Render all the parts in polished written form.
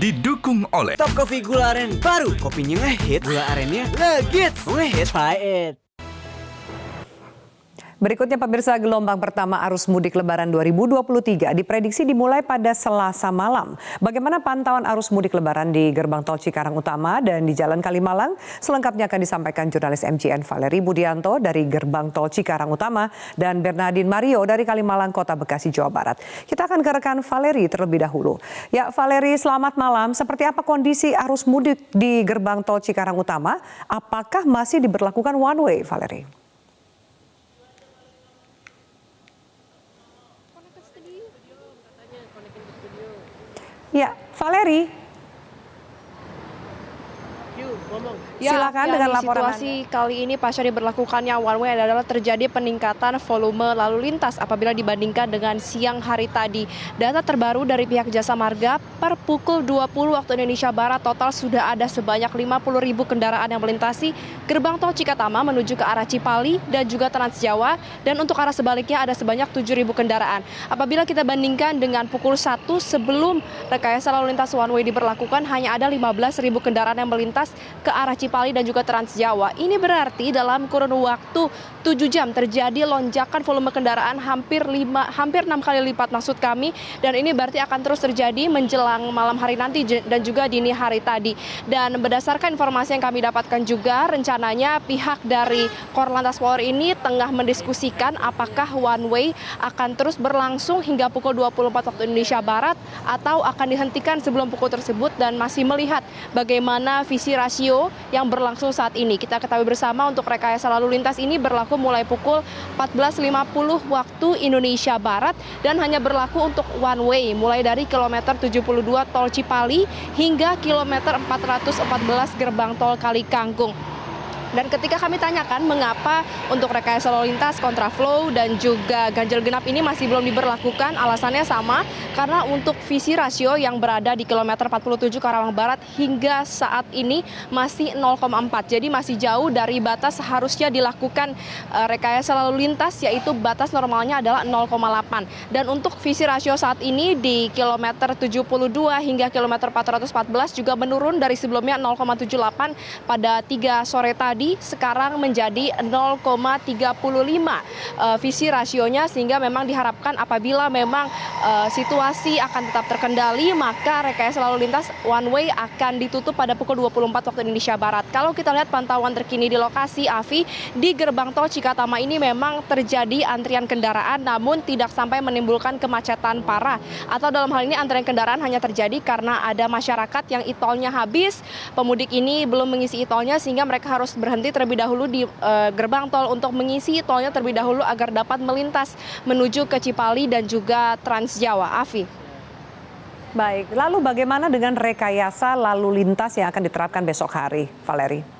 didukung oleh Top Coffee Gula Aren baru, kopinya ngehit, gula arennya legit, ngehit, try it. Berikutnya pemirsa, gelombang pertama arus mudik Lebaran 2023 diprediksi dimulai pada Selasa malam. Bagaimana pantauan arus mudik Lebaran di gerbang tol Cikarang Utama dan di Jalan Kalimalang? Selengkapnya akan disampaikan jurnalis MCN Valeri Budianto dari gerbang tol Cikarang Utama dan Bernardine Mario dari Kalimalang, Kota Bekasi, Jawa Barat. Kita akan ke rekan Valeri terlebih dahulu. Ya, Valeri, selamat malam. Seperti apa kondisi arus mudik di gerbang tol Cikarang Utama? Apakah masih diberlakukan one way, Valeri? Ya, Valeri. Silakan dengan laporan situasi kali ini pasca diberlakukannya one way adalah terjadi peningkatan volume lalu lintas apabila dibandingkan dengan siang hari tadi. Data terbaru dari pihak Jasa Marga per pukul 20 waktu Indonesia Barat total sudah ada sebanyak 50.000 kendaraan yang melintasi gerbang tol Cikatama menuju ke arah Cipali dan juga Trans Jawa, dan untuk arah sebaliknya ada sebanyak 7.000 kendaraan. Apabila kita bandingkan dengan pukul 1 sebelum rekayasa lalu lintas one way diberlakukan, hanya ada 15.000 kendaraan yang melintas ke arah Cipali dan juga Trans Jawa. Ini berarti dalam kurun waktu 7 jam terjadi lonjakan volume kendaraan hampir 6 kali lipat maksud kami, dan ini berarti akan terus terjadi menjelang malam hari nanti dan juga dini hari tadi. Dan berdasarkan informasi yang kami dapatkan juga, rencananya pihak dari Korlantas Polri ini tengah mendiskusikan apakah one way akan terus berlangsung hingga pukul 24 waktu Indonesia Barat atau akan dihentikan sebelum pukul tersebut, dan masih melihat bagaimana visi rasio yang berlangsung saat ini. Kita ketahui bersama untuk rekayasa lalu lintas ini berlaku mulai pukul 14.50 waktu Indonesia Barat dan hanya berlaku untuk one way mulai dari kilometer 72 tol Cipali hingga kilometer 414 gerbang tol Kali Kangkung. Dan ketika kami tanyakan mengapa untuk rekayasa lalu lintas, kontraflow dan juga ganjil genap ini masih belum diberlakukan, alasannya sama, karena untuk visi rasio yang berada di kilometer 47 Karawang Barat hingga saat ini masih 0,4. Jadi masih jauh dari batas seharusnya dilakukan rekayasa lalu lintas, yaitu batas normalnya adalah 0,8. Dan untuk visi rasio saat ini di kilometer 72 hingga kilometer 414 juga menurun dari sebelumnya 0,78 pada 3 sore tadi, sekarang menjadi 0,35 visi rasionya, sehingga memang diharapkan apabila memang situasi akan tetap terkendali, maka rekayasa lalu lintas one way akan ditutup pada pukul 24 waktu Indonesia Barat. Kalau kita lihat pantauan terkini di lokasi, Afi, di gerbang tol Cikatama ini memang terjadi antrian kendaraan namun tidak sampai menimbulkan kemacetan parah, atau dalam hal ini antrian kendaraan hanya terjadi karena ada masyarakat yang e-tolnya habis, pemudik ini belum mengisi e-tolnya sehingga mereka harus berhenti terlebih dahulu di gerbang tol untuk mengisi tolnya terlebih dahulu agar dapat melintas menuju ke Cipali dan juga Trans Jawa. Afi. Baik, lalu bagaimana dengan rekayasa lalu lintas yang akan diterapkan besok hari, Valeri?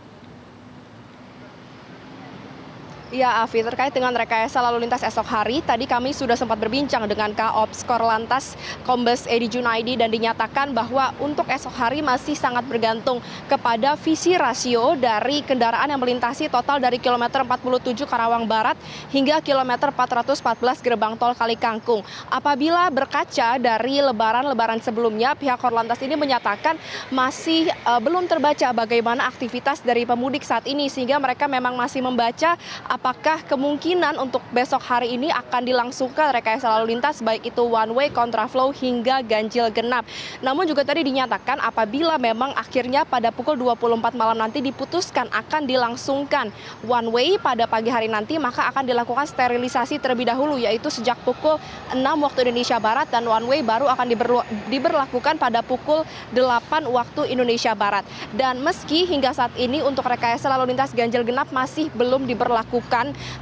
Ya, Afi, terkait dengan rekayasa lalu lintas esok hari, tadi kami sudah sempat berbincang dengan Kaops Korlantas Kombes Edi Junaidi dan dinyatakan bahwa untuk esok hari masih sangat bergantung kepada visi rasio dari kendaraan yang melintasi total dari kilometer 47 Karawang Barat hingga kilometer 414 gerbang tol Kali Kangkung. Apabila berkaca dari lebaran sebelumnya, pihak Korlantas ini menyatakan masih belum terbaca bagaimana aktivitas dari pemudik saat ini, sehingga mereka memang masih membaca apakah kemungkinan untuk besok hari ini akan dilangsungkan rekayasa lalu lintas baik itu one way, kontraflow hingga ganjil genap. Namun juga tadi dinyatakan apabila memang akhirnya pada pukul 24 malam nanti diputuskan akan dilangsungkan one way pada pagi hari nanti, maka akan dilakukan sterilisasi terlebih dahulu, yaitu sejak pukul 6 waktu Indonesia Barat, dan one way baru akan diberlakukan pada pukul 8 waktu Indonesia Barat. Dan meski hingga saat ini untuk rekayasa lalu lintas ganjil genap masih belum diberlakukan,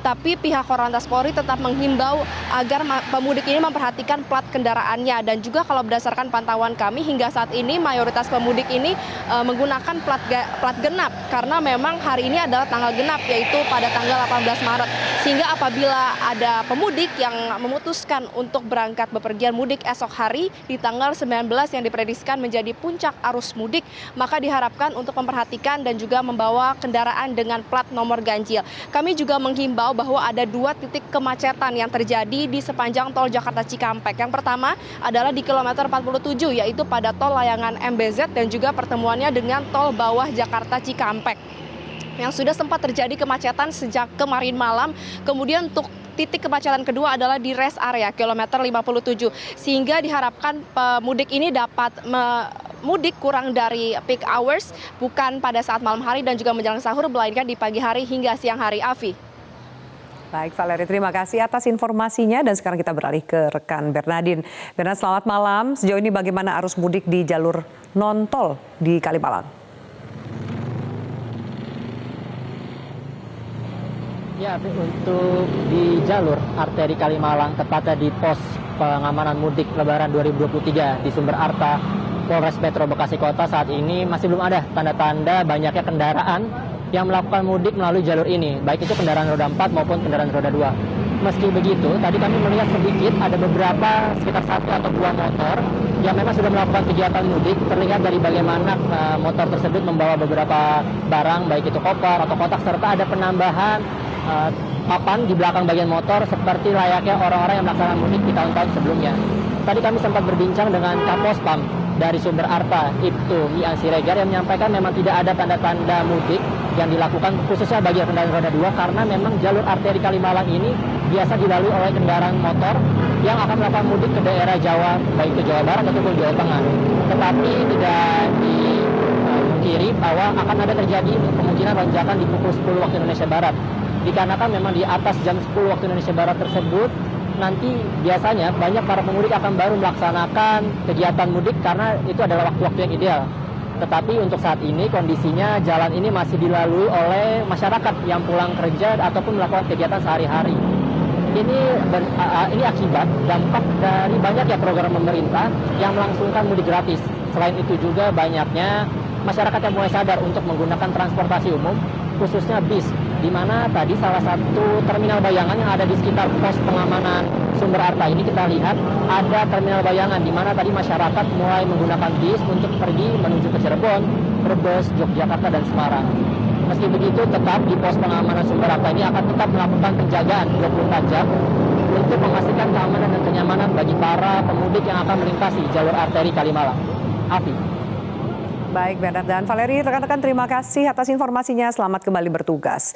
tapi pihak Korlantas Polri tetap menghimbau agar pemudik ini memperhatikan plat kendaraannya. Dan juga kalau berdasarkan pantauan kami hingga saat ini mayoritas pemudik ini menggunakan plat genap karena memang hari ini adalah tanggal genap, yaitu pada tanggal 18 Maret. Sehingga apabila ada pemudik yang memutuskan untuk berangkat bepergian mudik esok hari di tanggal 19 yang diprediksikan menjadi puncak arus mudik, maka diharapkan untuk memperhatikan dan juga membawa kendaraan dengan plat nomor ganjil. Kami juga menghimbau bahwa ada 2 titik kemacetan yang terjadi di sepanjang tol Jakarta Cikampek. Yang pertama adalah di kilometer 47, yaitu pada tol Layangan MBZ dan juga pertemuannya dengan tol bawah Jakarta Cikampek, yang sudah sempat terjadi kemacetan sejak kemarin malam. Kemudian untuk titik kemacetan kedua adalah di rest area kilometer 57, sehingga diharapkan pemudik ini dapat mudik kurang dari peak hours, bukan pada saat malam hari dan juga menjelang sahur, melainkan di pagi hari hingga siang hari. Afi. Baik Valeri, terima kasih atas informasinya dan sekarang kita beralih ke rekan Bernardin. Bernard, selamat malam. Sejauh ini bagaimana arus mudik di jalur non-tol di Kalimalang? Ya, untuk di jalur arteri Kalimalang, tepatnya di pos pengamanan mudik Lebaran 2023 di Sumber Arta, Polres Metro Bekasi Kota, saat ini masih belum ada tanda-tanda banyaknya kendaraan yang melakukan mudik melalui jalur ini, baik itu kendaraan roda 4 maupun kendaraan roda 2. Meski begitu, tadi kami melihat sedikit ada beberapa sekitar 1 atau 2 motor yang memang sudah melakukan kegiatan mudik. Terlihat dari bagaimana motor tersebut membawa beberapa barang, baik itu koper atau kotak, serta ada penambahan papan di belakang bagian motor seperti layaknya orang-orang yang melaksanakan mudik di tahun-tahun sebelumnya. Tadi kami sempat berbincang dengan Kapospam dari Sumber Arta, Ibtu Mian Siregar, yang menyampaikan memang tidak ada tanda-tanda mudik yang dilakukan khususnya bagi kendaraan roda 2, karena memang jalur arteri Kalimalang ini biasa dilalui oleh kendaraan motor yang akan melakukan mudik ke daerah Jawa, baik ke Jawa Barat ataupun Jawa Tengah. Tetapi tidak dipungkiri bahwa akan ada terjadi kemungkinan lonjakan di pukul 10 waktu Indonesia Barat. Dikarenakan memang di atas jam 10 waktu Indonesia Barat tersebut, nanti biasanya banyak para pemudik akan baru melaksanakan kegiatan mudik karena itu adalah waktu-waktu yang ideal. Tetapi untuk saat ini kondisinya jalan ini masih dilalui oleh masyarakat yang pulang kerja ataupun melakukan kegiatan sehari-hari. Ini akibat dampak dari banyaknya program pemerintah yang melangsungkan mudik gratis. Selain itu juga banyaknya masyarakat yang mulai sadar untuk menggunakan transportasi umum, khususnya bis, di mana tadi salah satu terminal bayangan yang ada di sekitar pos pengamanan Sumber Arta ini kita lihat ada terminal bayangan di mana tadi masyarakat mulai menggunakan bis untuk pergi menuju ke Cirebon, Brebes, Yogyakarta, dan Semarang. Meski begitu, tetap di pos pengamanan Sumber Arta ini akan tetap melakukan penjagaan 24 jam untuk memastikan keamanan dan kenyamanan bagi para pemudik yang akan melintasi jalur arteri Kalimalang. Afi. Baik Bernard dan Valeri, rekan-rekan terima kasih atas informasinya. Selamat kembali bertugas.